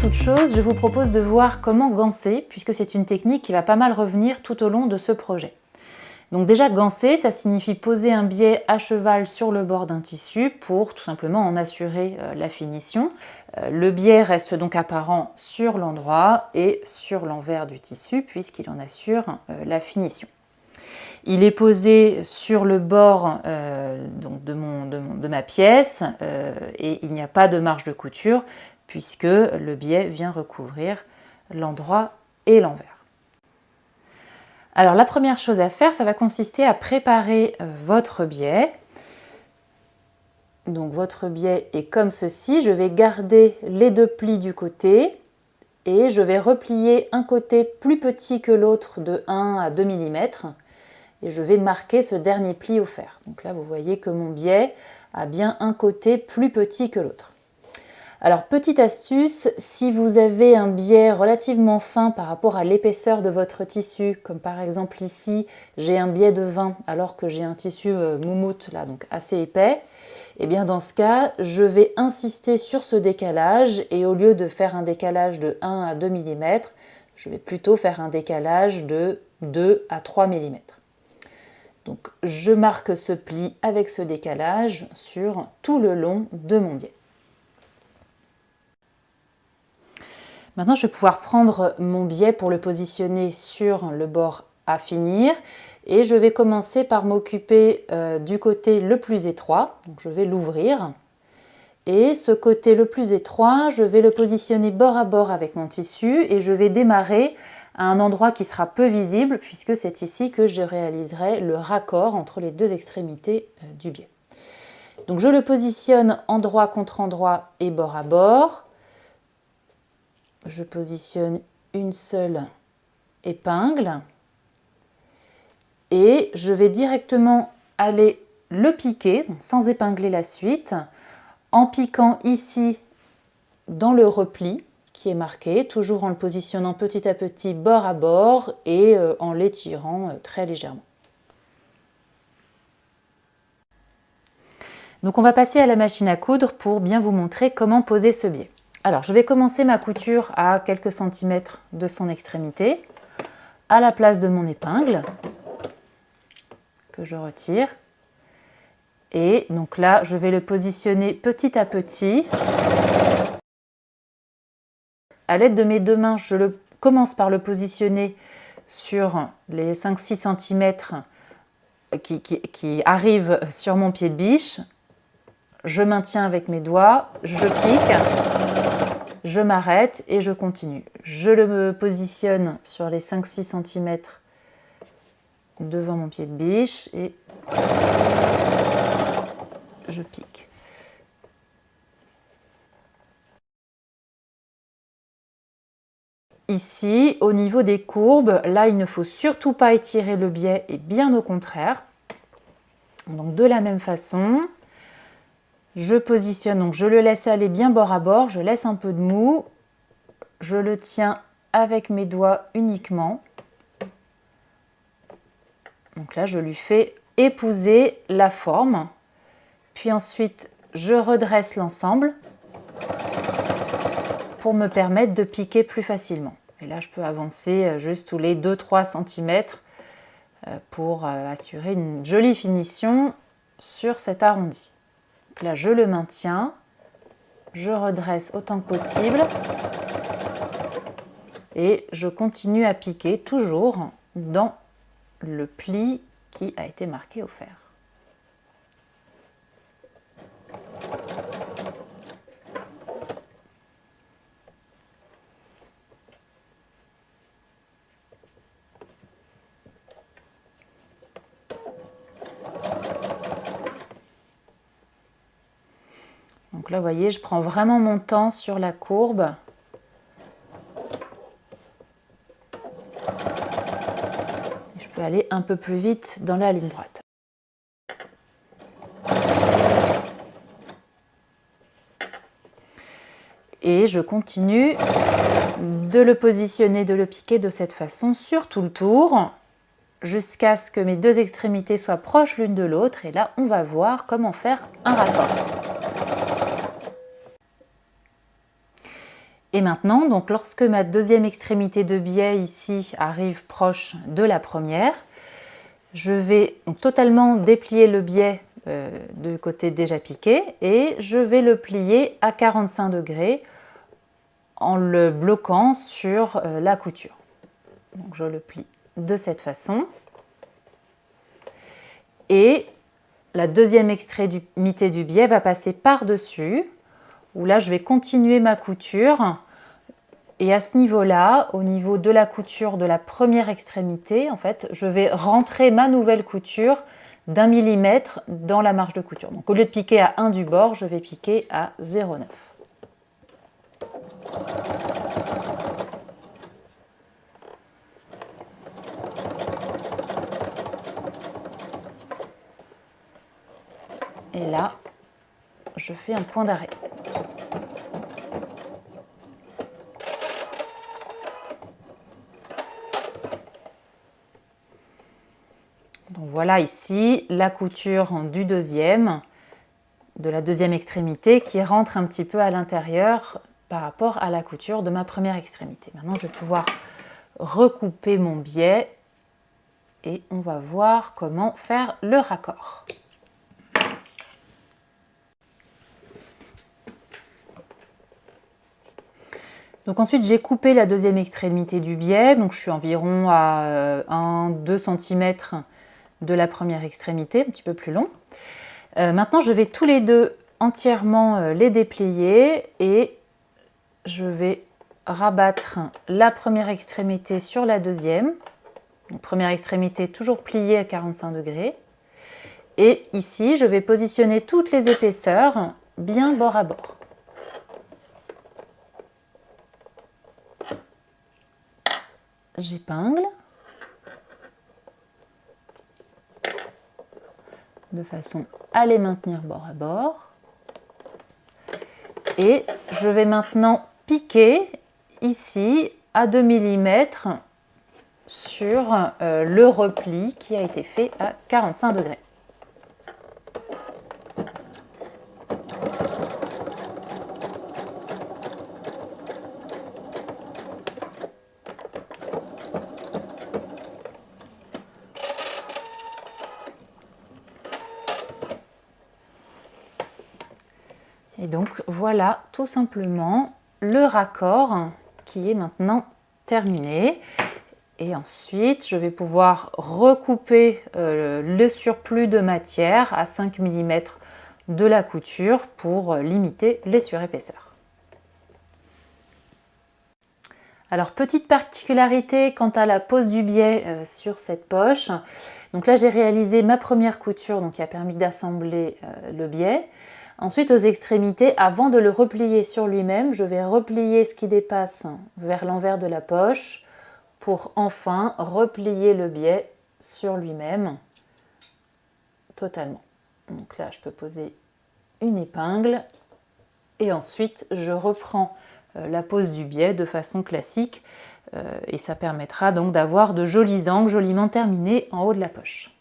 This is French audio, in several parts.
toute chose, je vous propose de voir comment ganser, puisque c'est une technique qui va pas mal revenir tout au long de ce projet. Donc déjà, ganser, ça signifie poser un biais à cheval sur le bord d'un tissu pour tout simplement en assurer la finition. Le biais reste donc apparent sur l'endroit et sur l'envers du tissu, puisqu'il en assure la finition. Il est posé sur le bord donc de ma pièce et il n'y a pas de marge de couture puisque le biais vient recouvrir l'endroit et l'envers. Alors la première chose à faire, ça va consister à préparer votre biais. Donc votre biais est comme ceci. Je vais garder les deux plis du côté et je vais replier un côté plus petit que l'autre de 1 à 2 mm. Et je vais marquer ce dernier pli au fer. Donc là, vous voyez que mon biais a bien un côté plus petit que l'autre. Alors, petite astuce, si vous avez un biais relativement fin par rapport à l'épaisseur de votre tissu, comme par exemple ici, j'ai un biais de 20 alors que j'ai un tissu moumoute, là, donc assez épais, et bien dans ce cas, je vais insister sur ce décalage et au lieu de faire un décalage de 1 à 2 mm, je vais plutôt faire un décalage de 2 à 3 mm. Donc je marque ce pli avec ce décalage sur tout le long de mon biais. Maintenant, je vais pouvoir prendre mon biais pour le positionner sur le bord à finir et je vais commencer par m'occuper du côté le plus étroit. Donc je vais l'ouvrir et ce côté le plus étroit, je vais le positionner bord à bord avec mon tissu et je vais démarrer à un endroit qui sera peu visible puisque c'est ici que je réaliserai le raccord entre les deux extrémités du biais. Donc je le positionne endroit contre endroit et bord à bord. Je positionne une seule épingle et je vais directement aller le piquer sans épingler la suite en piquant ici dans le repli qui est marqué, toujours en le positionnant petit à petit bord à bord et en l'étirant très légèrement. Donc on va passer à la machine à coudre pour bien vous montrer comment poser ce biais. Alors je vais commencer ma couture à quelques centimètres de son extrémité, à la place de mon épingle, que je retire. Et donc là, je vais le positionner petit à petit. À l'aide de mes deux mains, je commence par le positionner sur les 5-6 cm qui arrivent sur mon pied de biche. Je maintiens avec mes doigts, je pique, je m'arrête et je continue. Je le positionne sur les 5-6 cm devant mon pied de biche et je pique. Ici, au niveau des courbes, là, il ne faut surtout pas étirer le biais et bien au contraire. Donc de la même façon, je positionne, donc je le laisse aller bien bord à bord, je laisse un peu de mou, je le tiens avec mes doigts uniquement. Donc là, je lui fais épouser la forme. Puis ensuite, je redresse l'ensemble pour me permettre de piquer plus facilement. Et là, je peux avancer juste tous les 2-3 cm pour assurer une jolie finition sur cet arrondi. Donc là, je le maintiens, je redresse autant que possible et je continue à piquer toujours dans le pli qui a été marqué au fer. Donc là, vous voyez, je prends vraiment mon temps sur la courbe. Je peux aller un peu plus vite dans la ligne droite. Et je continue de le positionner, de le piquer de cette façon sur tout le tour, jusqu'à ce que mes deux extrémités soient proches l'une de l'autre. Et là, on va voir comment faire un raccord. Et maintenant, donc lorsque ma deuxième extrémité de biais ici arrive proche de la première, je vais donc totalement déplier le biais du côté déjà piqué et je vais le plier à 45 degrés en le bloquant sur la couture. Donc je le plie de cette façon. Et la deuxième extrémité du biais va passer par-dessus, où là je vais continuer ma couture. Et à ce niveau-là, au niveau de la couture de la première extrémité, en fait, je vais rentrer ma nouvelle couture d'1 millimètre dans la marge de couture. Donc au lieu de piquer à 1 du bord, je vais piquer à 0,9. Et là, je fais un point d'arrêt. Donc voilà ici la couture de la deuxième extrémité qui rentre un petit peu à l'intérieur par rapport à la couture de ma première extrémité. Maintenant, je vais pouvoir recouper mon biais et on va voir comment faire le raccord. Donc ensuite, j'ai coupé la deuxième extrémité du biais, donc je suis environ à 1-2 cm de la première extrémité, un petit peu plus long. Maintenant, je vais tous les deux entièrement les déplier et je vais rabattre la première extrémité sur la deuxième. Donc, première extrémité toujours pliée à 45 degrés. Et ici, je vais positionner toutes les épaisseurs bien bord à bord. J'épingle de façon à les maintenir bord à bord. Et je vais maintenant piquer ici à 2 mm sur le repli qui a été fait à 45 degrés. Et donc voilà tout simplement le raccord qui est maintenant terminé. Et ensuite, je vais pouvoir recouper le surplus de matière à 5 mm de la couture pour limiter les surépaisseurs. Alors, petite particularité quant à la pose du biais sur cette poche. Donc là, j'ai réalisé ma première couture donc qui a permis d'assembler le biais. Ensuite, aux extrémités, avant de le replier sur lui-même, je vais replier ce qui dépasse vers l'envers de la poche pour enfin replier le biais sur lui-même totalement. Donc là, je peux poser une épingle et ensuite je reprends la pose du biais de façon classique et ça permettra donc d'avoir de jolis angles joliment terminés en haut de la poche.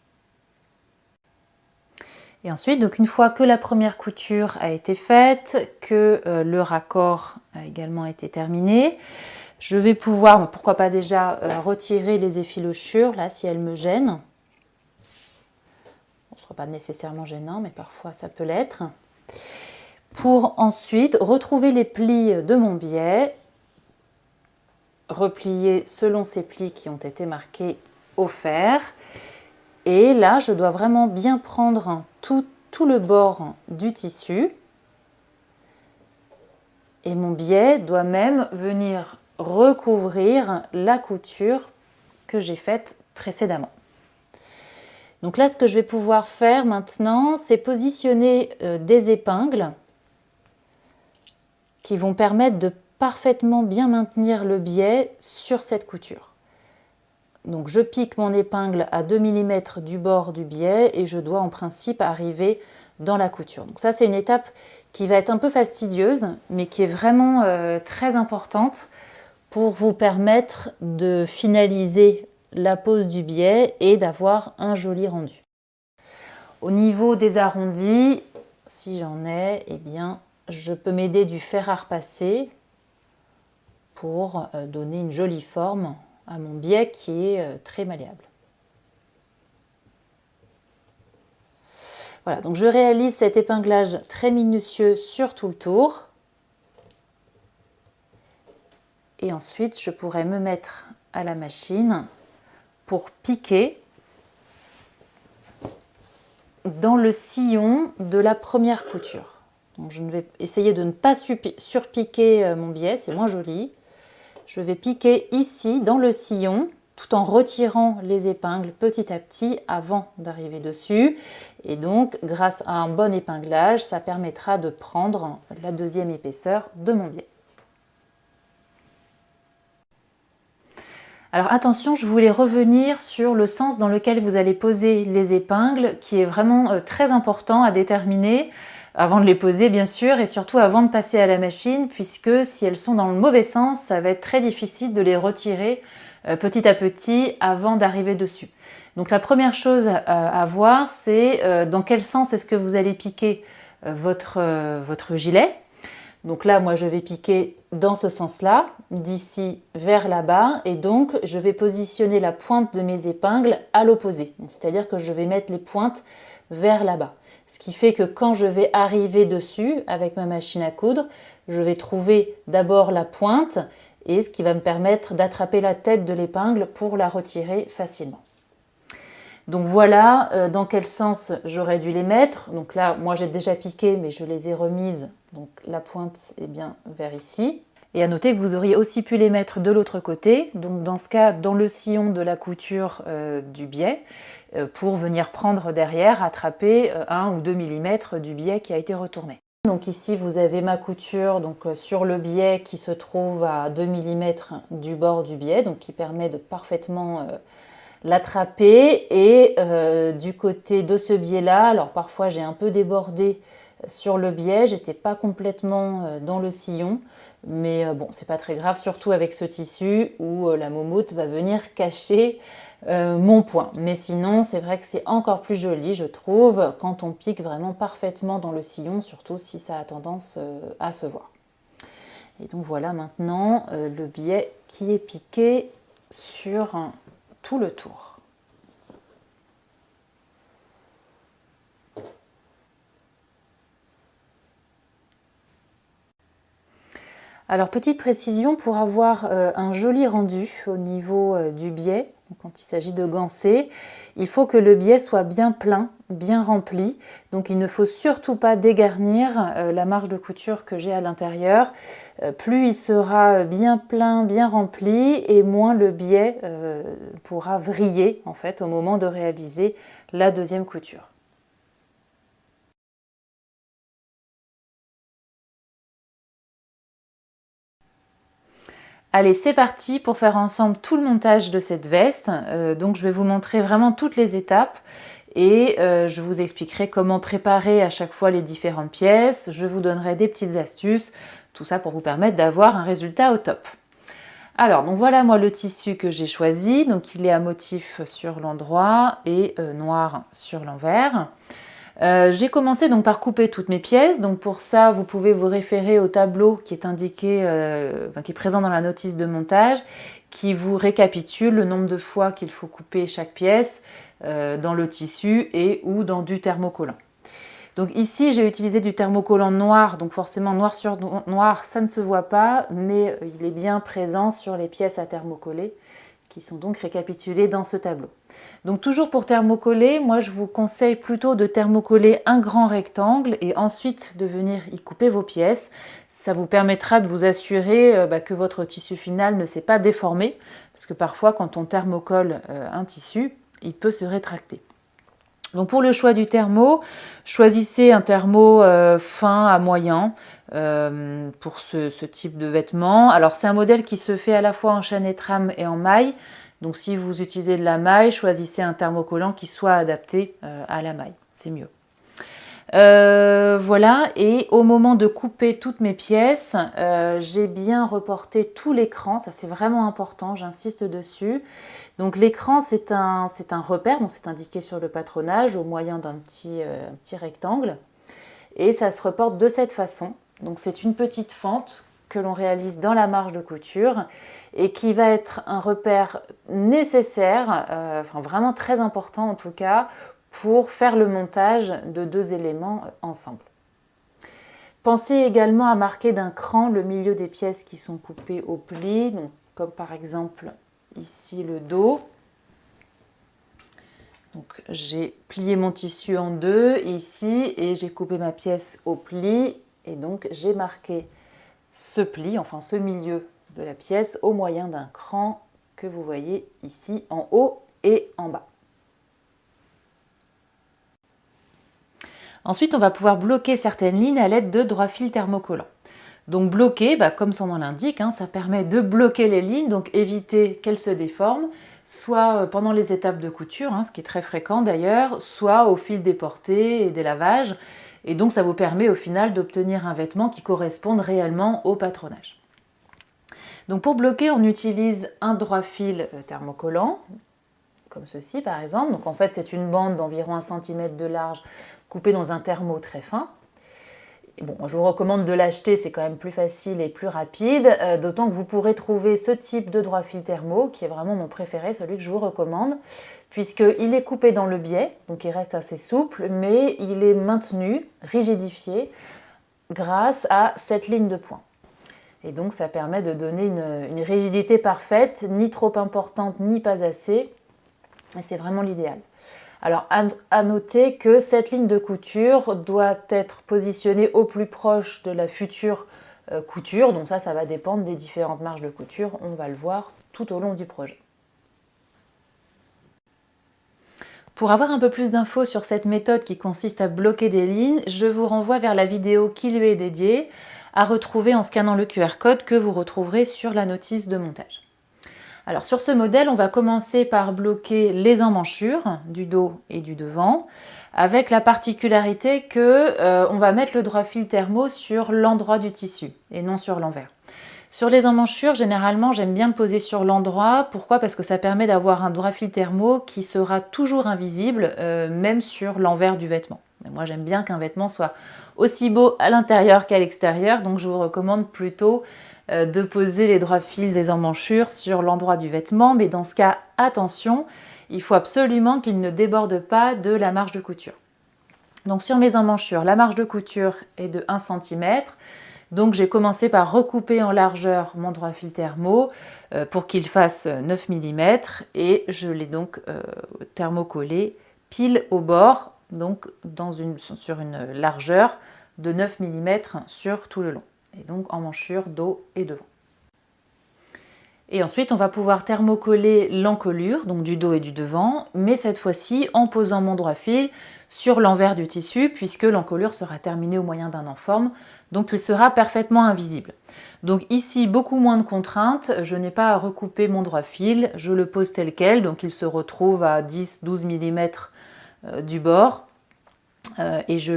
Et ensuite, donc une fois que la première couture a été faite, que le raccord a également été terminé, je vais pouvoir, pourquoi pas déjà, retirer les effilochures, là, si elles me gênent. Ce ne sera pas nécessairement gênant, mais parfois ça peut l'être. Pour ensuite retrouver les plis de mon biais, replier selon ces plis qui ont été marqués au fer. Et là, je dois vraiment bien prendre tout le bord du tissu. Et mon biais doit même venir recouvrir la couture que j'ai faite précédemment. Donc là, ce que je vais pouvoir faire maintenant, c'est positionner des épingles qui vont permettre de parfaitement bien maintenir le biais sur cette couture. Donc je pique mon épingle à 2 mm du bord du biais et je dois en principe arriver dans la couture. Donc ça, c'est une étape qui va être un peu fastidieuse, mais qui est vraiment très importante pour vous permettre de finaliser la pose du biais et d'avoir un joli rendu. Au niveau des arrondis, si j'en ai, eh bien, je peux m'aider du fer à repasser pour donner une jolie forme à mon biais qui est très malléable. Voilà, donc je réalise cet épinglage très minutieux sur tout le tour. Et ensuite, je pourrais me mettre à la machine pour piquer dans le sillon de la première couture. Donc je vais essayer de ne pas surpiquer mon biais, c'est moins joli. Je vais piquer ici dans le sillon tout en retirant les épingles petit à petit avant d'arriver dessus. Et donc, grâce à un bon épinglage, ça permettra de prendre la deuxième épaisseur de mon biais. Alors attention, je voulais revenir sur le sens dans lequel vous allez poser les épingles, qui est vraiment très important à déterminer avant de les poser bien sûr, et surtout avant de passer à la machine, puisque si elles sont dans le mauvais sens, ça va être très difficile de les retirer petit à petit avant d'arriver dessus. Donc la première chose à voir, c'est dans quel sens est-ce que vous allez piquer votre gilet. Donc là, moi, je vais piquer dans ce sens-là, d'ici vers là-bas, et donc je vais positionner la pointe de mes épingles à l'opposé. C'est-à-dire que je vais mettre les pointes vers là-bas. Ce qui fait que quand je vais arriver dessus avec ma machine à coudre, je vais trouver d'abord la pointe, et ce qui va me permettre d'attraper la tête de l'épingle pour la retirer facilement. Donc voilà dans quel sens j'aurais dû les mettre. Donc là, moi j'ai déjà piqué, mais je les ai remises. Donc la pointe est bien vers ici. Et à noter que vous auriez aussi pu les mettre de l'autre côté. Donc dans ce cas, dans le sillon de la couture du biais, pour venir prendre derrière, attraper 1 ou 2 mm du biais qui a été retourné. Donc ici, vous avez ma couture donc, sur le biais qui se trouve à 2 mm du bord du biais, donc qui permet de parfaitement l'attraper. Et du côté de ce biais-là, alors parfois j'ai un peu débordé sur le biais, j'étais pas complètement dans le sillon, mais bon, c'est pas très grave, surtout avec ce tissu où la moumoute va venir cacher mon point. Mais sinon, c'est vrai que c'est encore plus joli, je trouve, quand on pique vraiment parfaitement dans le sillon, surtout si ça a tendance à se voir. Et donc voilà maintenant le biais qui est piqué sur tout le tour. Alors petite précision, pour avoir un joli rendu au niveau du biais, quand il s'agit de ganser, il faut que le biais soit bien plein, bien rempli. Donc il ne faut surtout pas dégarnir la marge de couture que j'ai à l'intérieur. Plus il sera bien plein, bien rempli, et moins le biais pourra vriller en fait au moment de réaliser la deuxième couture. Allez, c'est parti pour faire ensemble tout le montage de cette veste. Donc je vais vous montrer vraiment toutes les étapes et je vous expliquerai comment préparer à chaque fois les différentes pièces. Je vous donnerai des petites astuces, tout ça pour vous permettre d'avoir un résultat au top. Alors, donc voilà moi le tissu que j'ai choisi. Donc il est à motif sur l'endroit et noir sur l'envers. J'ai commencé donc par couper toutes mes pièces. Donc pour ça, vous pouvez vous référer au tableau qui est indiqué, qui est présent dans la notice de montage, qui vous récapitule le nombre de fois qu'il faut couper chaque pièce dans le tissu et ou dans du thermocollant. Donc ici, j'ai utilisé du thermocollant noir, donc forcément noir sur noir, ça ne se voit pas, mais il est bien présent sur les pièces à thermocoller, qui sont donc récapitulées dans ce tableau. Donc toujours pour thermocoller, moi je vous conseille plutôt de thermocoller un grand rectangle et ensuite de venir y couper vos pièces. Ça vous permettra de vous assurer que votre tissu final ne s'est pas déformé, parce que parfois quand on thermocolle un tissu, il peut se rétracter. Donc pour le choix du thermo, choisissez un thermo fin à moyen pour ce type de vêtements. Alors c'est un modèle qui se fait à la fois en chaîne et trame et en maille. Donc si vous utilisez de la maille, choisissez un thermocollant qui soit adapté à la maille, c'est mieux. Voilà, et au moment de couper toutes mes pièces, j'ai bien reporté tout l'écran, ça c'est vraiment important, j'insiste dessus. Donc l'écran c'est un repère, donc c'est indiqué sur le patronage au moyen d'un petit rectangle, et ça se reporte de cette façon. Donc c'est une petite fente que l'on réalise dans la marge de couture et qui va être un repère nécessaire, enfin vraiment très important en tout cas, pour faire le montage de deux éléments ensemble. Pensez également à marquer d'un cran le milieu des pièces qui sont coupées au pli, donc comme par exemple ici le dos. Donc j'ai plié mon tissu en deux ici et j'ai coupé ma pièce au pli et donc j'ai marqué ce pli, enfin ce milieu de la pièce au moyen d'un cran que vous voyez ici en haut et en bas. Ensuite, on va pouvoir bloquer certaines lignes à l'aide de droit fil thermocollant. Donc bloquer, comme son nom l'indique, ça permet de bloquer les lignes, donc éviter qu'elles se déforment, soit pendant les étapes de couture, ce qui est très fréquent d'ailleurs, soit au fil des portées et des lavages. Et donc ça vous permet au final d'obtenir un vêtement qui corresponde réellement au patronage. Donc pour bloquer, on utilise un droit fil thermocollant, comme ceci par exemple. Donc en fait c'est une bande d'environ 1 cm de large coupée dans un thermo très fin. Et bon, je vous recommande de l'acheter, c'est quand même plus facile et plus rapide, d'autant que vous pourrez trouver ce type de droit fil thermo, qui est vraiment mon préféré, celui que je vous recommande, puisqu'il est coupé dans le biais, donc il reste assez souple, mais il est maintenu, rigidifié, grâce à cette ligne de pointe. Et donc ça permet de donner une rigidité parfaite, ni trop importante, ni pas assez, et c'est vraiment l'idéal. Alors à noter que cette ligne de couture doit être positionnée au plus proche de la future couture, donc ça va dépendre des différentes marges de couture, on va le voir tout au long du projet. Pour avoir un peu plus d'infos sur cette méthode qui consiste à bloquer des lignes, je vous renvoie vers la vidéo qui lui est dédiée, à retrouver en scannant le QR code que vous retrouverez sur la notice de montage. Alors sur ce modèle, on va commencer par bloquer les emmanchures du dos et du devant, avec la particularité que on va mettre le droit fil thermo sur l'endroit du tissu et non sur l'envers. Sur les emmanchures, généralement, j'aime bien le poser sur l'endroit. Pourquoi? Parce que ça permet d'avoir un droit fil thermo qui sera toujours invisible, même sur l'envers du vêtement. Et moi, j'aime bien qu'un vêtement soit aussi beau à l'intérieur qu'à l'extérieur, donc je vous recommande plutôt de poser les droits fils des emmanchures sur l'endroit du vêtement. Mais dans ce cas, attention, il faut absolument qu'il ne déborde pas de la marge de couture. Donc sur mes emmanchures, la marge de couture est de 1 cm. Donc j'ai commencé par recouper en largeur mon droit fil thermo pour qu'il fasse 9 mm et je l'ai donc thermocollé pile au bord, donc sur une largeur de 9 mm sur tout le long. Et donc emmanchure, dos et devant. Et ensuite, on va pouvoir thermocoller l'encolure, donc du dos et du devant, mais cette fois-ci en posant mon droit fil sur l'envers du tissu, puisque l'encolure sera terminée au moyen d'un enforme, donc il sera parfaitement invisible. Donc ici, beaucoup moins de contraintes, je n'ai pas à recouper mon droit fil, je le pose tel quel, donc il se retrouve à 10-12 mm du bord, et je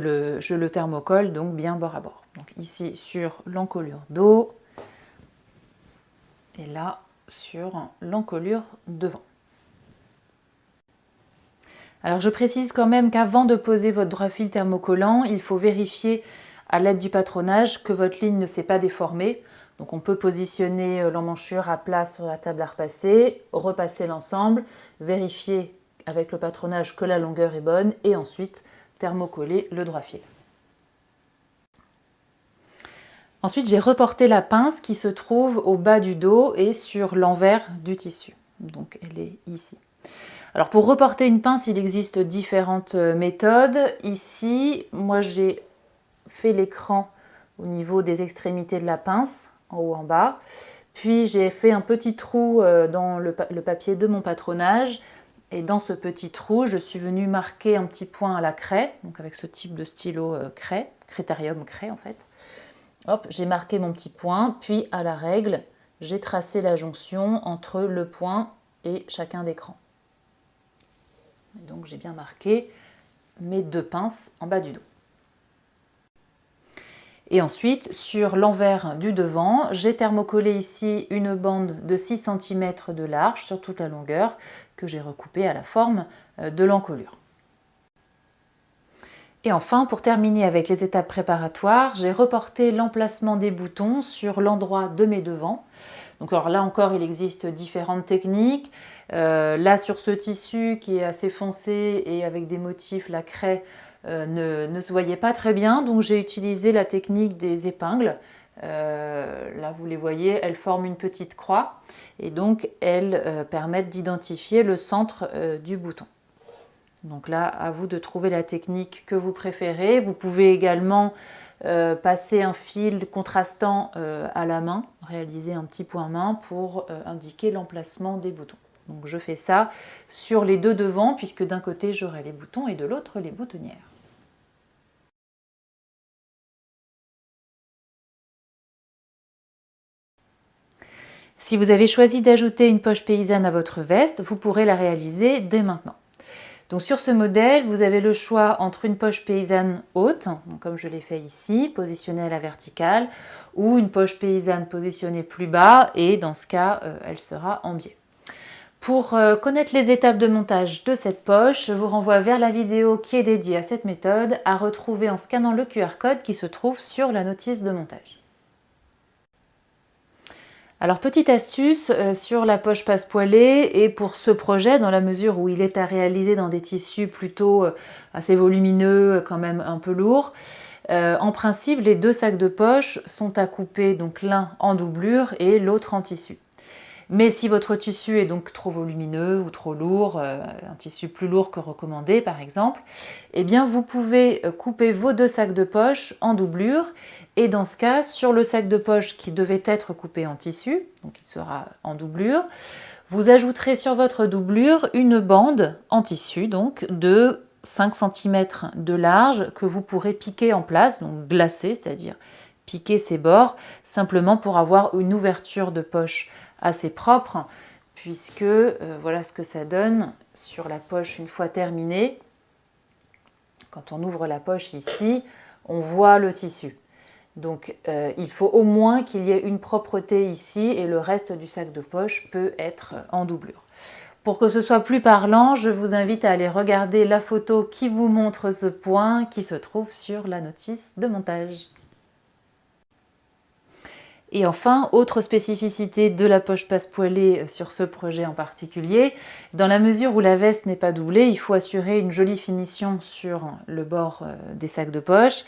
le thermocolle donc bien bord à bord. Donc ici sur l'encolure dos, et là sur l'encolure devant. Alors je précise quand même qu'avant de poser votre droit fil thermocollant, il faut vérifier à l'aide du patronage que votre ligne ne s'est pas déformée. Donc on peut positionner l'emmanchure à plat sur la table à repasser, repasser l'ensemble, vérifier avec le patronage que la longueur est bonne et ensuite thermocoller le droit fil. Ensuite, j'ai reporté la pince qui se trouve au bas du dos et sur l'envers du tissu. Donc elle est ici. Alors pour reporter une pince, il existe différentes méthodes. Ici, moi j'ai fait l'écran au niveau des extrémités de la pince, en haut en bas. Puis j'ai fait un petit trou dans le papier de mon patronage. Et dans ce petit trou, je suis venue marquer un petit point à la craie, donc avec ce type de stylo craie, Critérium craie en fait. Hop, j'ai marqué mon petit point, puis à la règle, j'ai tracé la jonction entre le point et chacun des crans. Donc j'ai bien marqué mes deux pinces en bas du dos. Et ensuite, sur l'envers du devant, j'ai thermocollé ici une bande de 6 cm de large sur toute la longueur que j'ai recoupée à la forme de l'encolure. Et enfin, pour terminer avec les étapes préparatoires, j'ai reporté l'emplacement des boutons sur l'endroit de mes devants. Donc alors là encore, il existe différentes techniques. Là, sur ce tissu qui est assez foncé et avec des motifs, la craie ne se voyait pas très bien. Donc j'ai utilisé la technique des épingles. Là, vous les voyez, elles forment une petite croix et donc elles permettent d'identifier le centre du bouton. Donc là, à vous de trouver la technique que vous préférez. Vous pouvez également passer un fil contrastant à la main, réaliser un petit point main pour indiquer l'emplacement des boutons. Donc je fais ça sur les deux devants, puisque d'un côté j'aurai les boutons et de l'autre les boutonnières. Si vous avez choisi d'ajouter une poche paysanne à votre veste, vous pourrez la réaliser dès maintenant. Donc sur ce modèle, vous avez le choix entre une poche paysanne haute, donc comme je l'ai fait ici, positionnée à la verticale, ou une poche paysanne positionnée plus bas, et dans ce cas, elle sera en biais. Pour connaître les étapes de montage de cette poche, je vous renvoie vers la vidéo qui est dédiée à cette méthode, à retrouver en scannant le QR code qui se trouve sur la notice de montage. Alors petite astuce sur la poche passe-poilée et pour ce projet, dans la mesure où il est à réaliser dans des tissus plutôt assez volumineux, quand même un peu lourds, en principe les deux sacs de poche sont à couper, donc l'un en doublure et l'autre en tissu. Mais si votre tissu est donc trop volumineux ou trop lourd, un tissu plus lourd que recommandé par exemple, eh bien vous pouvez couper vos deux sacs de poche en doublure et dans ce cas, sur le sac de poche qui devait être coupé en tissu, donc il sera en doublure, vous ajouterez sur votre doublure une bande en tissu donc de 5 cm de large que vous pourrez piquer en place, donc glacer, c'est-à-dire piquer ses bords, simplement pour avoir une ouverture de poche assez propre, puisque voilà ce que ça donne sur la poche une fois terminée. Quand on ouvre la poche ici, on voit le tissu. Donc il faut au moins qu'il y ait une propreté ici et le reste du sac de poche peut être en doublure. Pour que ce soit plus parlant, je vous invite à aller regarder la photo qui vous montre ce point qui se trouve sur la notice de montage. Et enfin, autre spécificité de la poche passe-poilée sur ce projet en particulier, dans la mesure où la veste n'est pas doublée, il faut assurer une jolie finition sur le bord des sacs de poche.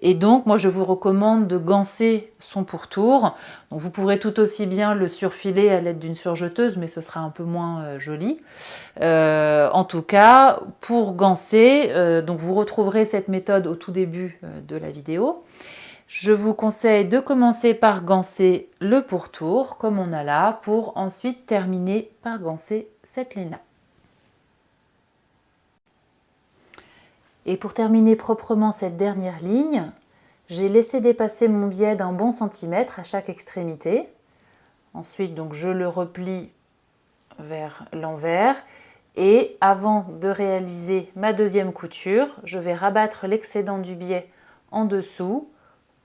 Et donc, moi, je vous recommande de ganser son pourtour. Donc, vous pourrez tout aussi bien le surfiler à l'aide d'une surjeteuse, mais ce sera un peu moins joli. En tout cas, pour ganser, donc vous retrouverez cette méthode au tout début de la vidéo. Je vous conseille de commencer par ganser le pourtour, comme on a là, pour ensuite terminer par ganser cette ligne-là. Et pour terminer proprement cette dernière ligne, j'ai laissé dépasser mon biais d'un bon centimètre à chaque extrémité. Ensuite, donc, je le replie vers l'envers. Et avant de réaliser ma deuxième couture, je vais rabattre l'excédent du biais en dessous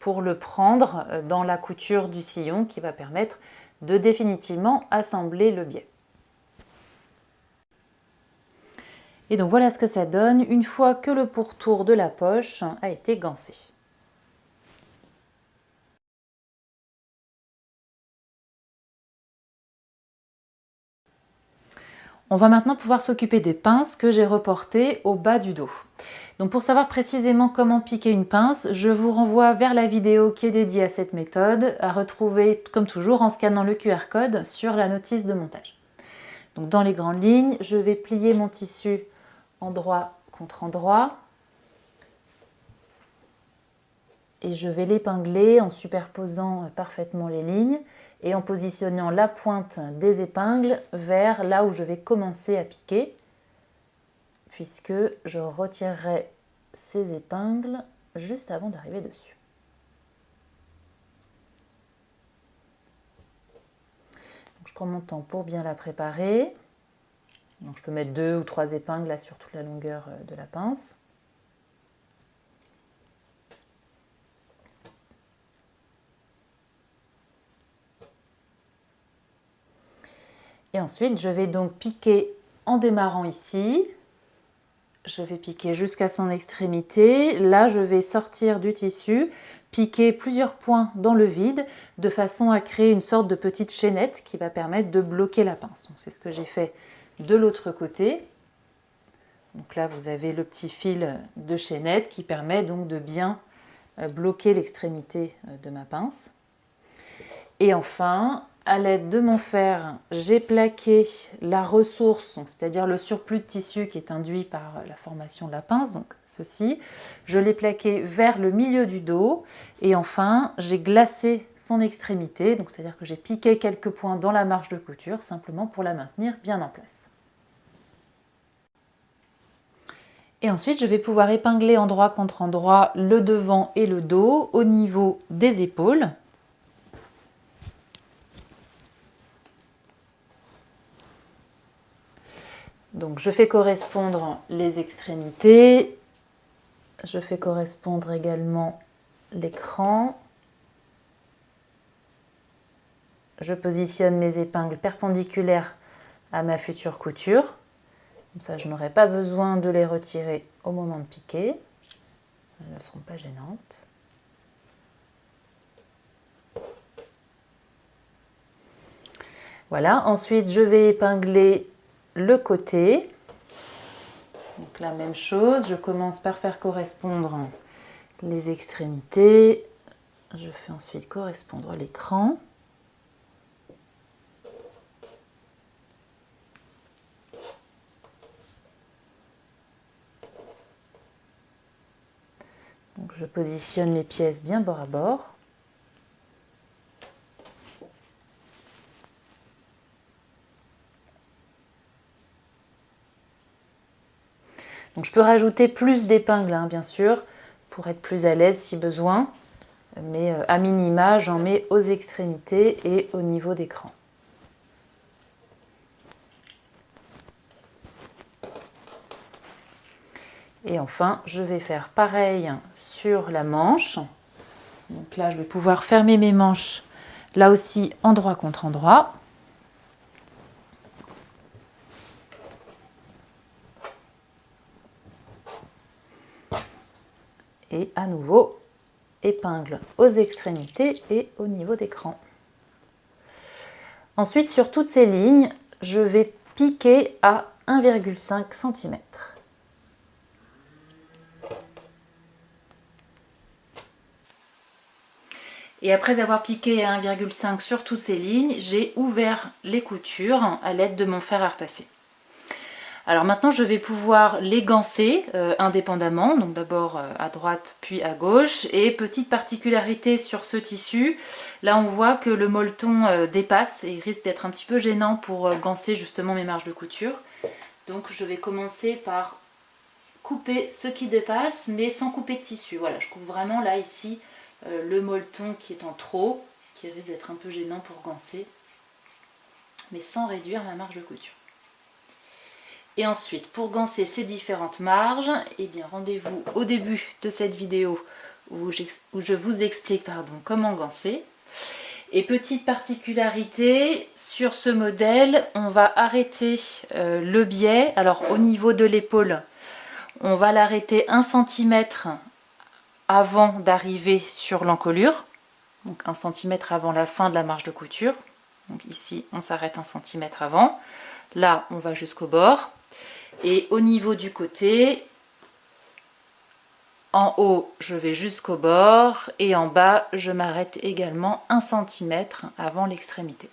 pour le prendre dans la couture du sillon qui va permettre de définitivement assembler le biais. Et donc voilà ce que ça donne une fois que le pourtour de la poche a été gancé. On va maintenant pouvoir s'occuper des pinces que j'ai reportées au bas du dos. Donc pour savoir précisément comment piquer une pince, je vous renvoie vers la vidéo qui est dédiée à cette méthode, à retrouver comme toujours en scannant le QR code sur la notice de montage. Donc dans les grandes lignes, je vais plier mon tissu endroit contre endroit et je vais l'épingler en superposant parfaitement les lignes et en positionnant la pointe des épingles vers là où je vais commencer à piquer, puisque je retirerai ces épingles juste avant d'arriver dessus. Donc, je prends mon temps pour bien la préparer. Donc, je peux mettre 2 ou 3 épingles là sur toute la longueur de la pince. Et ensuite, je vais donc piquer en démarrant ici, je vais piquer jusqu'à son extrémité. Là, je vais sortir du tissu, piquer plusieurs points dans le vide, de façon à créer une sorte de petite chaînette qui va permettre de bloquer la pince. C'est ce que j'ai fait de l'autre côté. Donc là, vous avez le petit fil de chaînette qui permet donc de bien bloquer l'extrémité de ma pince. Et enfin, à l'aide de mon fer, j'ai plaqué la ressource, c'est-à-dire le surplus de tissu qui est induit par la formation de la pince, donc ceci. Je l'ai plaqué vers le milieu du dos. Et enfin, j'ai glacé son extrémité, donc c'est-à-dire que j'ai piqué quelques points dans la marge de couture, simplement pour la maintenir bien en place. Et ensuite, je vais pouvoir épingler endroit contre endroit le devant et le dos au niveau des épaules. Donc je fais correspondre les extrémités, je fais correspondre également l'écran. Je positionne mes épingles perpendiculaires à ma future couture. Comme ça, je n'aurai pas besoin de les retirer au moment de piquer. Elles ne seront pas gênantes. Voilà, ensuite je vais épingler le côté. Donc la même chose, je commence par faire correspondre les extrémités. Je fais ensuite correspondre l'écran. Donc je positionne mes pièces bien bord à bord. Donc je peux rajouter plus d'épingles, bien sûr, pour être plus à l'aise si besoin. Mais à minima, j'en mets aux extrémités et au niveau d'écran. Et enfin, je vais faire pareil sur la manche. Donc là, je vais pouvoir fermer mes manches, là aussi, endroit contre endroit. Et à nouveau, épingle aux extrémités et au niveau d'écran. Ensuite, sur toutes ces lignes, je vais piquer à 1,5 cm. Et après avoir piqué à 1,5 sur toutes ces lignes, j'ai ouvert les coutures à l'aide de mon fer à repasser. Alors maintenant, je vais pouvoir les gancer indépendamment, donc d'abord à droite puis à gauche. Et petite particularité sur ce tissu, là on voit que le molleton dépasse et risque d'être un petit peu gênant pour gancer justement mes marges de couture. Donc je vais commencer par couper ce qui dépasse, mais sans couper de tissu. Voilà, je coupe vraiment là ici le molleton qui est en trop, qui risque d'être un peu gênant pour gancer, mais sans réduire ma marge de couture. Et ensuite, pour gancer ces différentes marges, eh bien rendez-vous au début de cette vidéo où je vous explique comment gancer. Et petite particularité, sur ce modèle, on va arrêter le biais. Alors au niveau de l'épaule, on va l'arrêter 1 cm avant d'arriver sur l'encolure. Donc 1 cm avant la fin de la marge de couture. Donc ici, on s'arrête 1 cm avant. Là, on va jusqu'au bord. Et au niveau du côté, en haut, je vais jusqu'au bord et en bas, je m'arrête également 1 cm avant l'extrémité.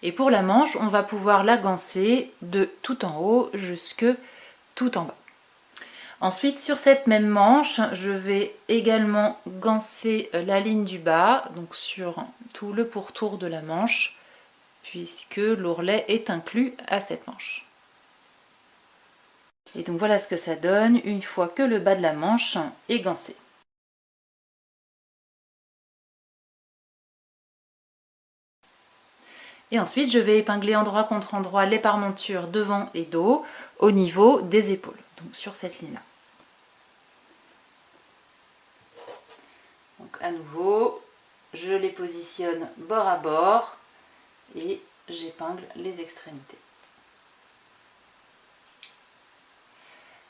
Et pour la manche, on va pouvoir la gancer de tout en haut jusque tout en bas. Ensuite, sur cette même manche, je vais également gancer la ligne du bas, donc sur tout le pourtour de la manche, puisque l'ourlet est inclus à cette manche. Et donc voilà ce que ça donne une fois que le bas de la manche est gancé. Et ensuite, je vais épingler endroit contre endroit les parmentures devant et dos au niveau des épaules, donc sur cette ligne-là. Donc à nouveau, je les positionne bord à bord et j'épingle les extrémités.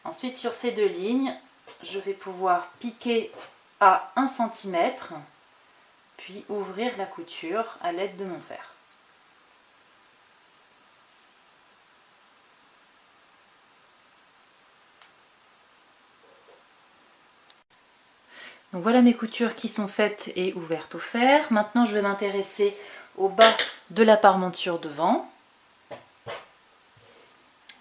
Ensuite, sur ces 2 lignes, je vais pouvoir piquer à 1 cm, puis ouvrir la couture à l'aide de mon fer. Donc voilà mes coutures qui sont faites et ouvertes au fer. Maintenant, je vais m'intéresser au bas de la parmenture devant.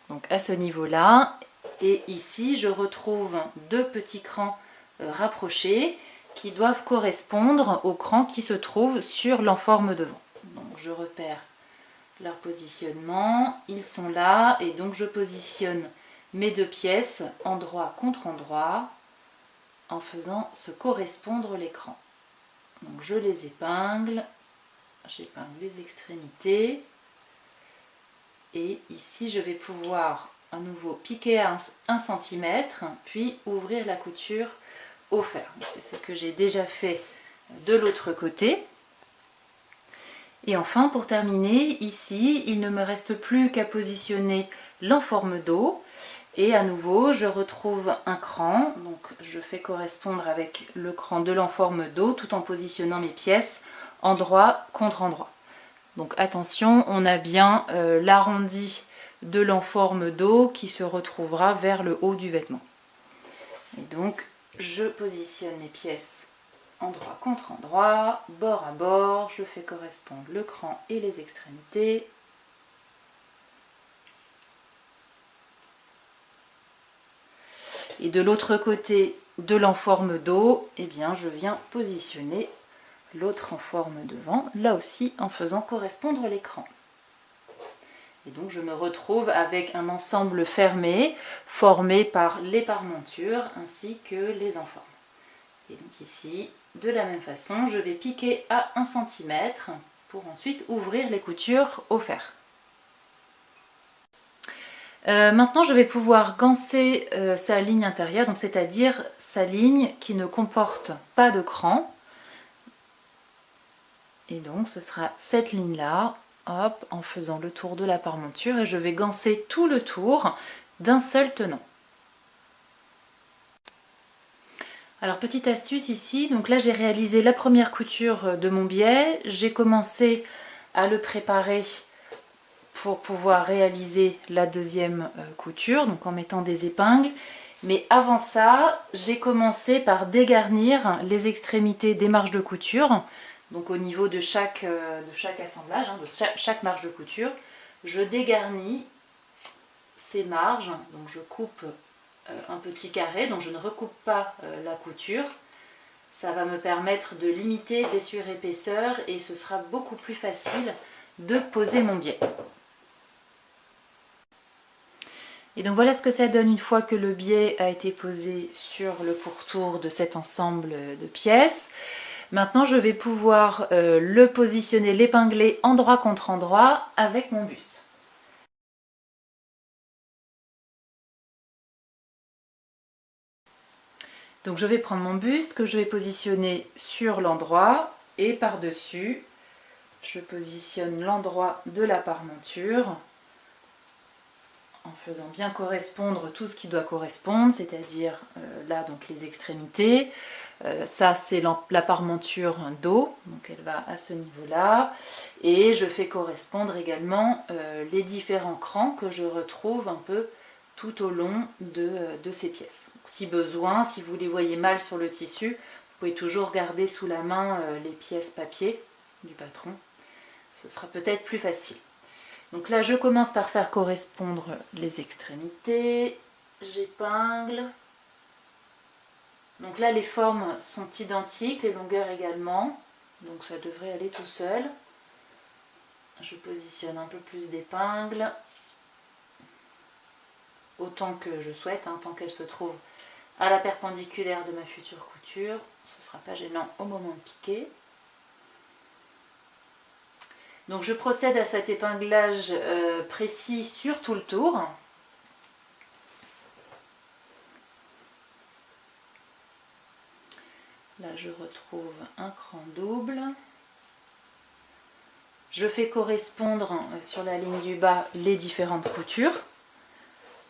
Donc à ce niveau-là. Et ici, je retrouve 2 petits crans rapprochés qui doivent correspondre aux crans qui se trouvent sur l'enforme devant. Donc je repère leur positionnement, ils sont là et donc je positionne mes 2 pièces endroit contre endroit en faisant se correspondre les crans. Donc je les épingle, j'épingle les extrémités et ici je vais pouvoir à nouveau piquer à 1 cm puis ouvrir la couture au fer. C'est ce que j'ai déjà fait de l'autre côté. Et enfin, pour terminer, ici, il ne me reste plus qu'à positionner l'enforme dos. Et à nouveau, je retrouve un cran. Donc, je fais correspondre avec le cran de l'enforme dos tout en positionnant mes pièces endroit contre endroit. Donc, attention, on a bien l'arrondi de l'enforme dos qui se retrouvera vers le haut du vêtement. Et donc, je positionne mes pièces endroit contre endroit, bord à bord, je fais correspondre le cran et les extrémités. Et de l'autre côté de l'enforme dos, eh bien, je viens positionner l'autre enforme devant, là aussi en faisant correspondre les crans. Et donc je me retrouve avec un ensemble fermé, formé par les parmentures ainsi que les enformes. Et donc ici, de la même façon, je vais piquer à 1 cm pour ensuite ouvrir les coutures au fer. Maintenant, je vais pouvoir ganser sa ligne intérieure, donc c'est-à-dire sa ligne qui ne comporte pas de cran. Et donc, ce sera cette ligne-là, hop, en faisant le tour de la parmenture, et je vais ganser tout le tour d'un seul tenant. Alors petite astuce ici, donc là j'ai réalisé la première couture de mon biais, j'ai commencé à le préparer pour pouvoir réaliser la deuxième couture, donc en mettant des épingles. Mais avant ça, j'ai commencé par dégarnir les extrémités des marges de couture, donc au niveau de chaque assemblage, de chaque marge de couture, je dégarnis ces marges, donc je coupe un petit carré, donc je ne recoupe pas la couture. Ça va me permettre de limiter les surépaisseurs et ce sera beaucoup plus facile de poser mon biais. Et donc voilà ce que ça donne une fois que le biais a été posé sur le pourtour de cet ensemble de pièces. Maintenant je vais pouvoir le positionner, l'épingler endroit contre endroit avec mon buste. Donc je vais prendre mon buste que je vais positionner sur l'endroit et par-dessus, je positionne l'endroit de la parmenture en faisant bien correspondre tout ce qui doit correspondre, c'est-à-dire là donc les extrémités. Ça c'est la parmenture dos, donc elle va à ce niveau-là. Et je fais correspondre également les différents crans que je retrouve un peu tout au long de ces pièces. Donc, si besoin, si vous les voyez mal sur le tissu, vous pouvez toujours garder sous la main les pièces papier du patron. Ce sera peut-être plus facile. Donc là, je commence par faire correspondre les extrémités. J'épingle. Donc là, les formes sont identiques, les longueurs également. Donc ça devrait aller tout seul. Je positionne un peu plus d'épingles. Autant que je souhaite, tant qu'elle se trouve à la perpendiculaire de ma future couture. Ce ne sera pas gênant au moment de piquer. Donc je procède à cet épinglage précis sur tout le tour. Là je retrouve un cran double. Je fais correspondre sur la ligne du bas les différentes coutures.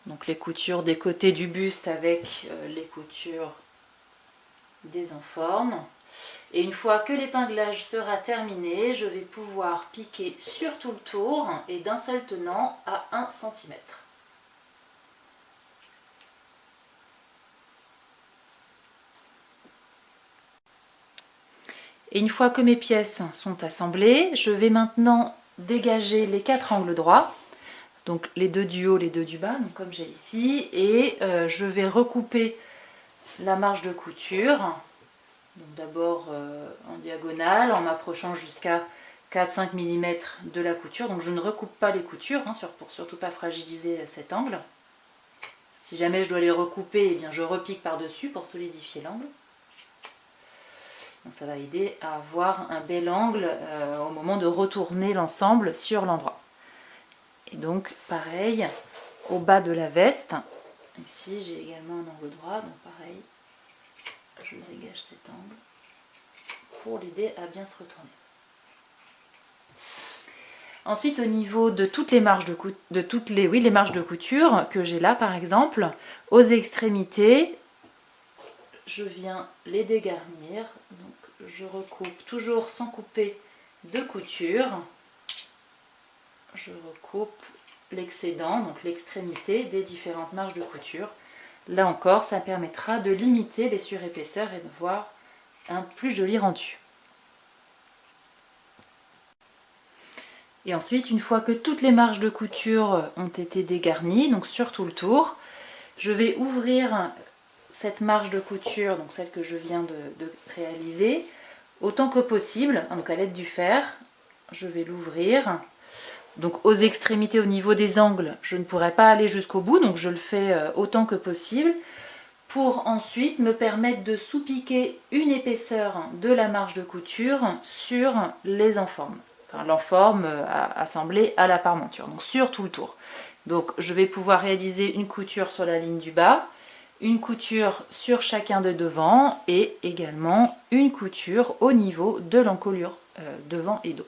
Donc les coutures des côtés du buste avec les coutures des enformes. Et une fois que l'épinglage sera terminé, je vais pouvoir piquer sur tout le tour et d'un seul tenant à 1 cm. Et une fois que mes pièces sont assemblées, je vais maintenant dégager les 4 angles droits, donc les 2 du haut, les 2 du bas, donc comme j'ai ici, et je vais recouper la marge de couture, donc d'abord en diagonale, en m'approchant jusqu'à 4-5 mm de la couture, donc je ne recoupe pas les coutures, pour surtout pas fragiliser cet angle. Si jamais je dois les recouper, eh bien je repique par-dessus pour solidifier l'angle. Donc ça va aider à avoir un bel angle au moment de retourner l'ensemble sur l'endroit. Et donc pareil, au bas de la veste, ici j'ai également un angle droit, donc pareil, je dégage cet angle pour l'aider à bien se retourner. Ensuite, au niveau de toutes les marges les marges de couture que j'ai là par exemple, aux extrémités, je viens les dégarnir. Donc je recoupe toujours sans couper de couture. Je recoupe l'excédent, donc l'extrémité des différentes marges de couture. Là encore, ça permettra de limiter les surépaisseurs et de voir un plus joli rendu. Et ensuite, une fois que toutes les marges de couture ont été dégarnies, donc sur tout le tour, je vais ouvrir cette marge de couture, donc celle que je viens de réaliser, autant que possible, donc à l'aide du fer. Je vais l'ouvrir. Donc aux extrémités, au niveau des angles, je ne pourrai pas aller jusqu'au bout, donc je le fais autant que possible, pour ensuite me permettre de sous-piquer une épaisseur de la marge de couture sur les enformes. Enfin, l'enforme assemblée à la parmenture, donc sur tout le tour. Donc je vais pouvoir réaliser une couture sur la ligne du bas, une couture sur chacun de devant et également une couture au niveau de l'encolure devant et dos.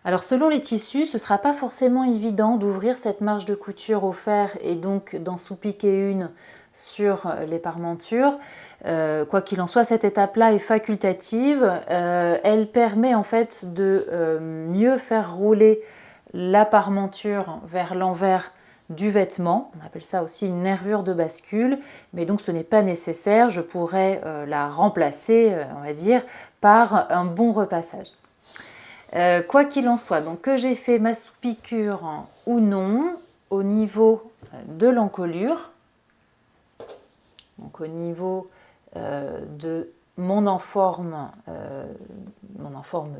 Alors selon les tissus, ce ne sera pas forcément évident d'ouvrir cette marge de couture au fer et donc d'en sous-piquer une sur les parmentures. Quoi qu'il en soit, cette étape-là est facultative. Elle permet en fait de mieux faire rouler la parmenture vers l'envers du vêtement. On appelle ça aussi une nervure de bascule, mais donc ce n'est pas nécessaire. Je pourrais la remplacer, on va dire, par un bon repassage. Quoi qu'il en soit, donc que j'ai fait ma sous-piqûre ou non, au niveau de l'encolure, donc au niveau de mon enforme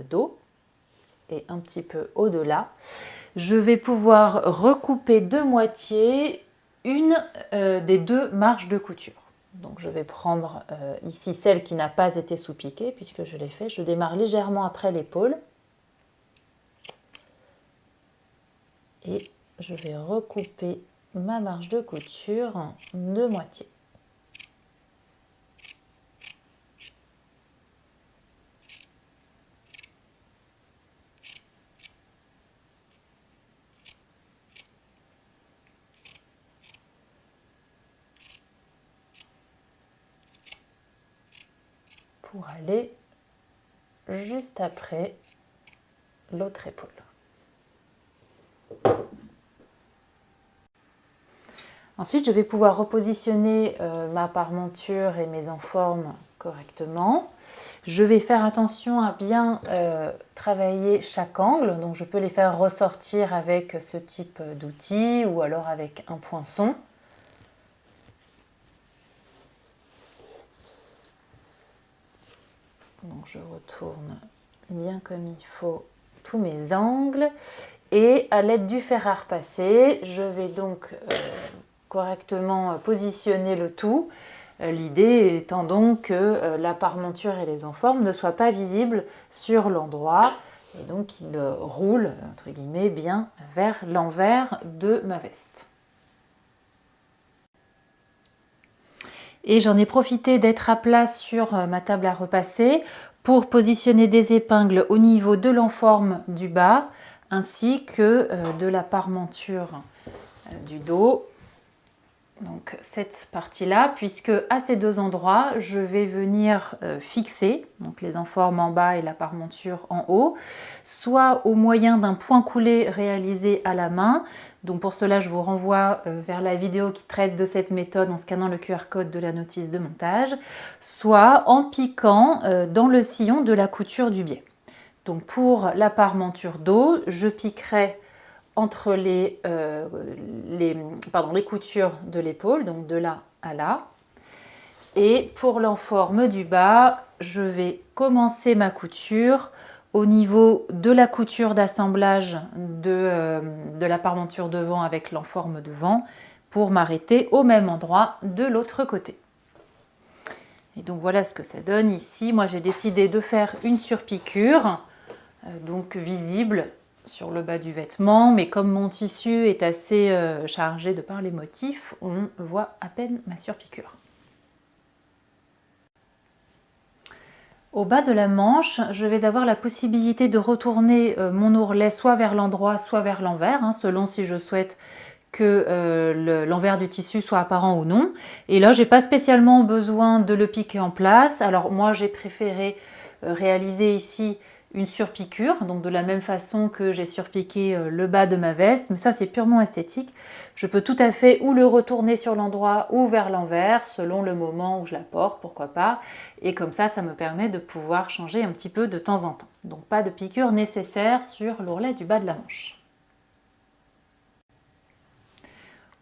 dos et un petit peu au-delà, je vais pouvoir recouper de moitié une des 2 marges de couture. Donc je vais prendre ici celle qui n'a pas été sous-piquée puisque je l'ai fait. Je démarre légèrement après l'épaule. Et je vais recouper ma marge de couture de moitié. Pour aller juste après l'autre épaule. Ensuite, je vais pouvoir repositionner ma parmenture et mes enformes correctement. Je vais faire attention à bien travailler chaque angle, donc je peux les faire ressortir avec ce type d'outil ou alors avec un poinçon. Donc je retourne bien comme il faut tous mes angles et à l'aide du fer à repasser, je vais donc correctement positionner le tout. L'idée étant donc que la parmenture et les enformes ne soient pas visibles sur l'endroit et donc qu'ils roulent entre guillemets bien vers l'envers de ma veste. Et j'en ai profité d'être à plat sur ma table à repasser pour positionner des épingles au niveau de l'enforme du bas ainsi que de la parmenture du dos. Donc cette partie-là, puisque à ces deux endroits, je vais venir fixer donc les enformes en bas et la parmenture en haut, soit au moyen d'un point coulé réalisé à la main. Donc pour cela, je vous renvoie vers la vidéo qui traite de cette méthode en scannant le QR code de la notice de montage, soit en piquant dans le sillon de la couture du biais. Donc pour la parmenture dos, je piquerai entre les coutures de l'épaule, donc de là à là. Et pour l'enforme du bas, je vais commencer ma couture au niveau de la couture d'assemblage de la parmenture devant avec l'enforme devant pour m'arrêter au même endroit de l'autre côté. Et donc voilà ce que ça donne ici. Moi j'ai décidé de faire une surpiqûre, donc visible sur le bas du vêtement, mais comme mon tissu est assez chargé de par les motifs, on voit à peine ma surpiqûre. Au bas de la manche, je vais avoir la possibilité de retourner mon ourlet soit vers l'endroit, soit vers l'envers, selon si je souhaite que l'envers du tissu soit apparent ou non. Et là, j'ai pas spécialement besoin de le piquer en place. Alors moi, j'ai préféré réaliser ici une surpiqûre, donc de la même façon que j'ai surpiqué le bas de ma veste, mais ça c'est purement esthétique. Je peux tout à fait ou le retourner sur l'endroit ou vers l'envers, selon le moment où je la porte, pourquoi pas. Et comme ça me permet de pouvoir changer un petit peu de temps en temps. Donc pas de piqûre nécessaire sur l'ourlet du bas de la manche.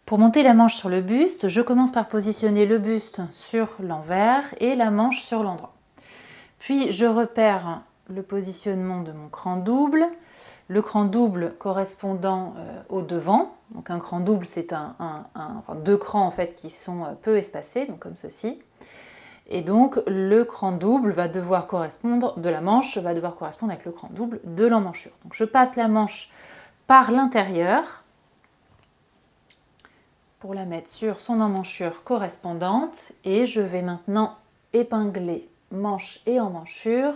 Pour monter la manche sur le buste, je commence par positionner le buste sur l'envers et la manche sur l'endroit. Puis je repère le positionnement de mon cran double, le cran double correspondant au devant. Donc un cran double, c'est deux crans en fait qui sont peu espacés, donc comme ceci. Et donc le cran double va devoir correspondre de la manche, va devoir correspondre avec le cran double de l'emmanchure. Donc je passe la manche par l'intérieur pour la mettre sur son emmanchure correspondante et je vais maintenant épingler manche et emmanchure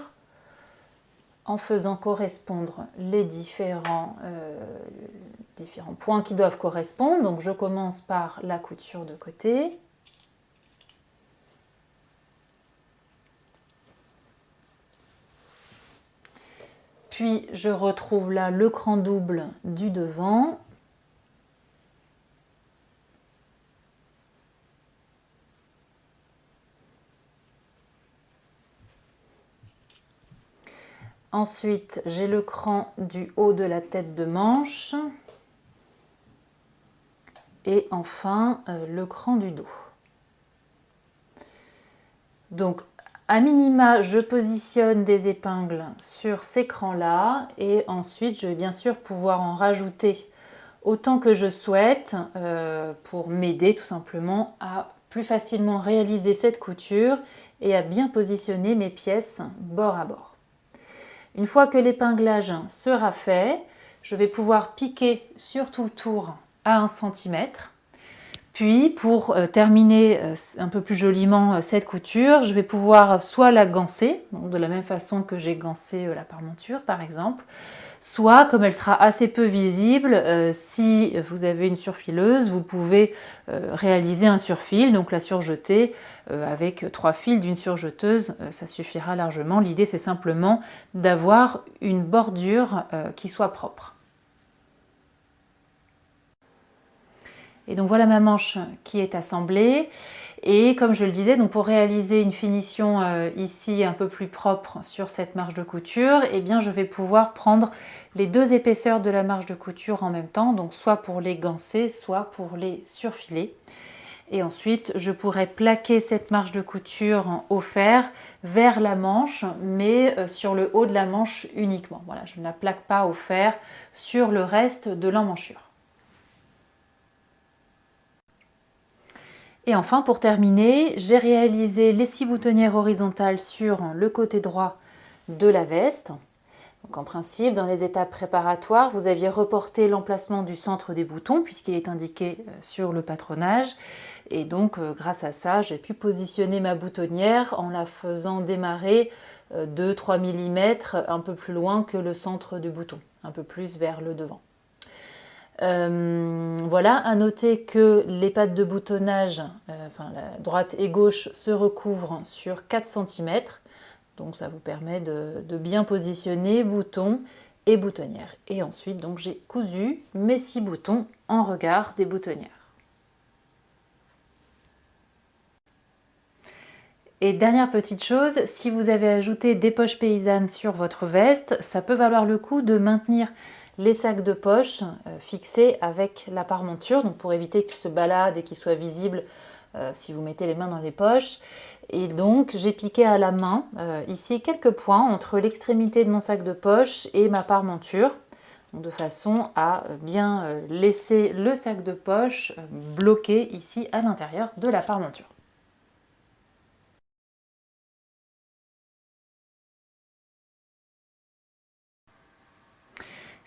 en faisant correspondre les différents points qui doivent correspondre. Donc je commence par la couture de côté. Puis je retrouve là le cran double du devant. Ensuite, j'ai le cran du haut de la tête de manche. Et enfin, le cran du dos. Donc, à minima, je positionne des épingles sur ces crans-là. Et ensuite, je vais bien sûr pouvoir en rajouter autant que je souhaite pour m'aider tout simplement à plus facilement réaliser cette couture et à bien positionner mes pièces bord à bord. Une fois que l'épinglage sera fait, je vais pouvoir piquer sur tout le tour à 1 cm. Puis pour terminer un peu plus joliment cette couture, je vais pouvoir soit la ganser, donc de la même façon que j'ai gancé la parmenture par exemple, soit comme elle sera assez peu visible, si vous avez une surfileuse, vous pouvez réaliser un surfil, donc la surjeter avec 3 fils d'une surjeteuse, ça suffira largement. L'idée c'est simplement d'avoir une bordure qui soit propre. Et donc voilà ma manche qui est assemblée. Et comme je le disais, donc pour réaliser une finition ici un peu plus propre sur cette marge de couture, eh bien je vais pouvoir prendre les 2 épaisseurs de la marge de couture en même temps, donc soit pour les ganser, soit pour les surfiler. Et ensuite, je pourrais plaquer cette marge de couture au fer vers la manche, mais sur le haut de la manche uniquement. Voilà, je ne la plaque pas au fer sur le reste de l'emmanchure. Et enfin, pour terminer, j'ai réalisé les 6 boutonnières horizontales sur le côté droit de la veste. Donc en principe, dans les étapes préparatoires, vous aviez reporté l'emplacement du centre des boutons puisqu'il est indiqué sur le patronage. Et donc, grâce à ça, j'ai pu positionner ma boutonnière en la faisant démarrer 2-3 mm un peu plus loin que le centre du bouton, un peu plus vers le devant. Voilà, à noter que les pattes de boutonnage, la droite et gauche, se recouvrent sur 4 cm. Donc ça vous permet de bien positionner bouton et boutonnière. Et ensuite, donc j'ai cousu mes 6 boutons en regard des boutonnières. Et dernière petite chose, si vous avez ajouté des poches paysannes sur votre veste, ça peut valoir le coup de maintenir les sacs de poche fixés avec la parmenture, donc pour éviter qu'ils se baladent et qu'ils soient visibles si vous mettez les mains dans les poches. Et donc j'ai piqué à la main ici quelques points entre l'extrémité de mon sac de poche et ma parmenture, de façon à bien laisser le sac de poche bloqué ici à l'intérieur de la parmenture.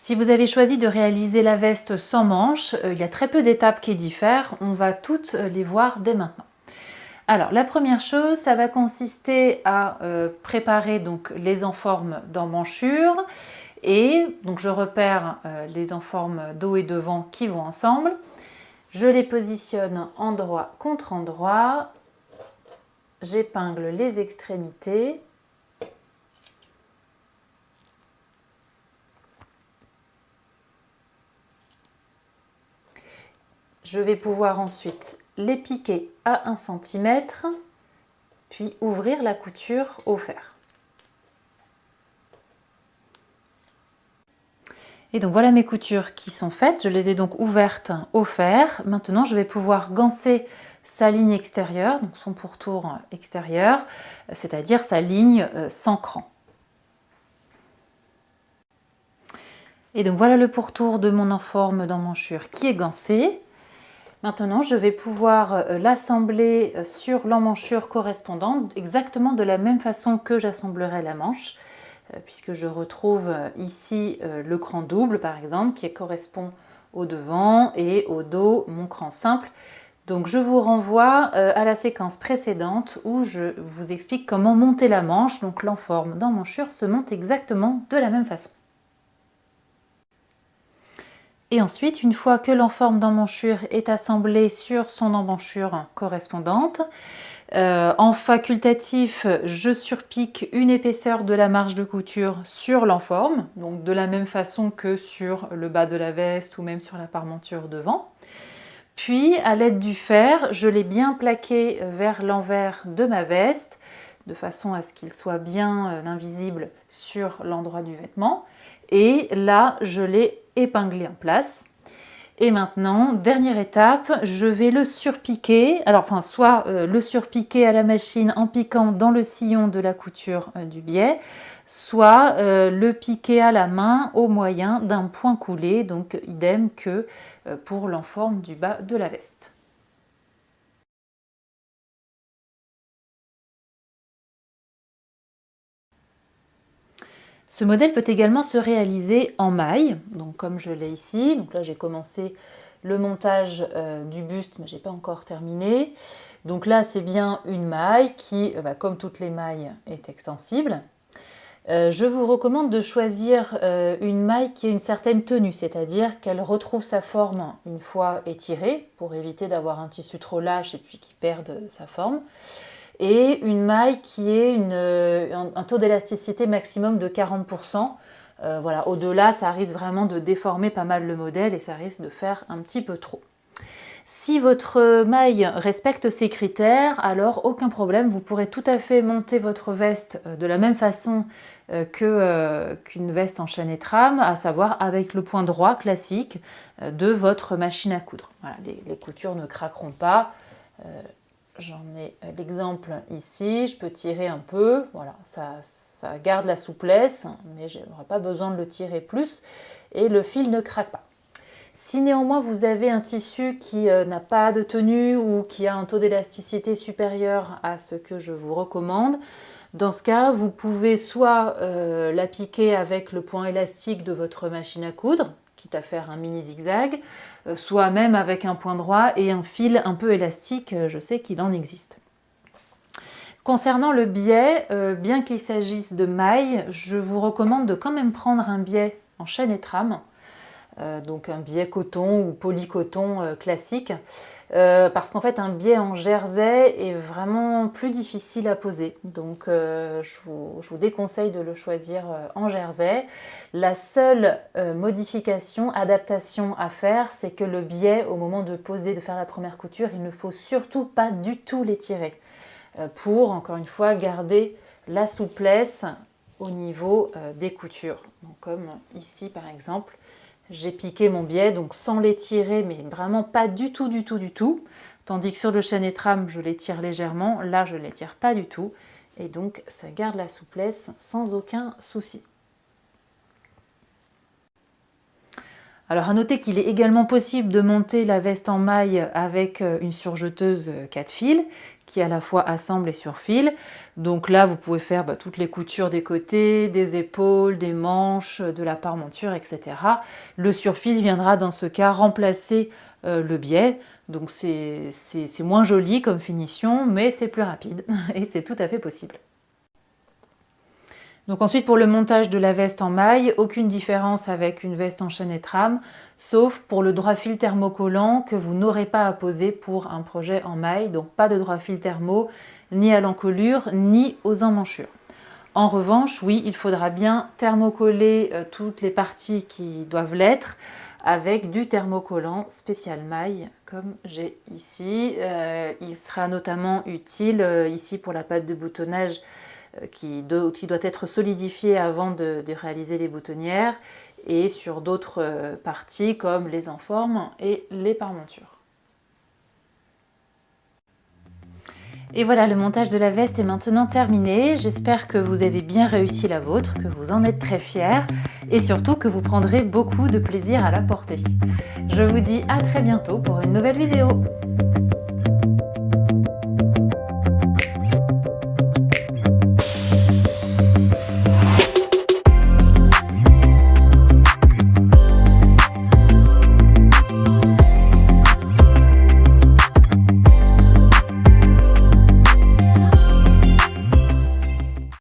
Si vous avez choisi de réaliser la veste sans manches, il y a très peu d'étapes qui diffèrent, on va toutes les voir dès maintenant. Alors la première chose, ça va consister à préparer donc les enformes d'emmanchure et donc je repère les enformes dos et devant qui vont ensemble. Je les positionne endroit contre endroit, j'épingle les extrémités. Je vais pouvoir ensuite les piquer à 1 cm, puis ouvrir la couture au fer. Et donc voilà mes coutures qui sont faites, je les ai donc ouvertes au fer. Maintenant je vais pouvoir ganser sa ligne extérieure, donc son pourtour extérieur, c'est-à-dire sa ligne sans cran. Et donc voilà le pourtour de mon enforme d'emmanchure qui est gancé. Maintenant, je vais pouvoir l'assembler sur l'emmanchure correspondante, exactement de la même façon que j'assemblerai la manche, puisque je retrouve ici le cran double, par exemple, qui correspond au devant, et au dos, mon cran simple. Donc je vous renvoie à la séquence précédente où je vous explique comment monter la manche. Donc l'enforme d'emmanchure se monte exactement de la même façon. Et ensuite, une fois que l'enforme d'emmanchure est assemblée sur son emmanchure correspondante, en facultatif, je surpique une épaisseur de la marge de couture sur l'enforme, donc de la même façon que sur le bas de la veste ou même sur la parmenture devant. Puis, à l'aide du fer, je l'ai bien plaqué vers l'envers de ma veste, de façon à ce qu'il soit bien invisible sur l'endroit du vêtement. Et là, je l'ai épinglé en place. Et maintenant, dernière étape, je vais le surpiquer. Alors, soit le surpiquer à la machine en piquant dans le sillon de la couture du biais, soit le piquer à la main au moyen d'un point coulé, donc idem que pour l'enforme du bas de la veste. Ce modèle peut également se réaliser en maille, donc comme je l'ai ici. Donc là, j'ai commencé le montage du buste, mais je n'ai pas encore terminé. Donc là, c'est bien une maille qui, comme toutes les mailles, est extensible. Je vous recommande de choisir une maille qui ait une certaine tenue, c'est-à-dire qu'elle retrouve sa forme une fois étirée, pour éviter d'avoir un tissu trop lâche et puis qui perde sa forme. Et une maille qui ait un taux d'élasticité maximum de 40%. Voilà, au-delà, ça risque vraiment de déformer pas mal le modèle et ça risque de faire un petit peu trop. Si votre maille respecte ces critères, alors aucun problème, vous pourrez tout à fait monter votre veste de la même façon qu'une veste en chaîne et trame, à savoir avec le point droit classique de votre machine à coudre. Voilà, les coutures ne craqueront pas. J'en ai l'exemple ici, je peux tirer un peu, voilà, ça garde la souplesse, mais je n'aurai pas besoin de le tirer plus et le fil ne craque pas. Si néanmoins vous avez un tissu qui n'a pas de tenue ou qui a un taux d'élasticité supérieur à ce que je vous recommande, Dans ce cas, vous pouvez soit la piquer avec le point élastique de votre machine à coudre, quitte à faire un mini zigzag, soit même avec un point droit et un fil un peu élastique, je sais qu'il en existe. Concernant le biais, bien qu'il s'agisse de mailles, je vous recommande de quand même prendre un biais en chaîne et trame, donc un biais coton ou polycoton classique, parce qu'en fait un biais en jersey est vraiment plus difficile à poser, donc je vous déconseille de le choisir en jersey. La seule modification, adaptation à faire, c'est que le biais, au moment de poser, de faire la première couture, il ne faut surtout pas du tout l'étirer, pour, encore une fois, garder la souplesse au niveau des coutures. Donc, comme ici, par exemple, j'ai piqué mon biais, donc sans l'étirer, mais vraiment pas du tout, du tout, du tout. Tandis que sur le chaîne et trame, je l'étire légèrement. Là, je ne l'étire pas du tout. Et donc, ça garde la souplesse sans aucun souci. Alors à noter qu'il est également possible de monter la veste en maille avec une surjeteuse 4 fils qui à la fois assemble et surfile. Donc là vous pouvez faire toutes les coutures des côtés, des épaules, des manches, de la parmenture, etc. Le surfil viendra dans ce cas remplacer le biais. Donc c'est moins joli comme finition, mais c'est plus rapide et c'est tout à fait possible. Donc ensuite pour le montage de la veste en maille, aucune différence avec une veste en chaîne et trame, sauf pour le droit fil thermocollant que vous n'aurez pas à poser pour un projet en maille, donc pas de droit fil thermo, ni à l'encolure, ni aux emmanchures. En revanche, oui, il faudra bien thermocoller toutes les parties qui doivent l'être avec du thermocollant spécial maille, comme j'ai ici. Il sera notamment utile ici pour la pâte de boutonnage qui doit être solidifiée avant de réaliser les boutonnières, et sur d'autres parties comme les enformes et les parmentures. Et voilà, le montage de la veste est maintenant terminé. J'espère que vous avez bien réussi la vôtre, que vous en êtes très fiers et surtout que vous prendrez beaucoup de plaisir à la porter. Je vous dis à très bientôt pour une nouvelle vidéo.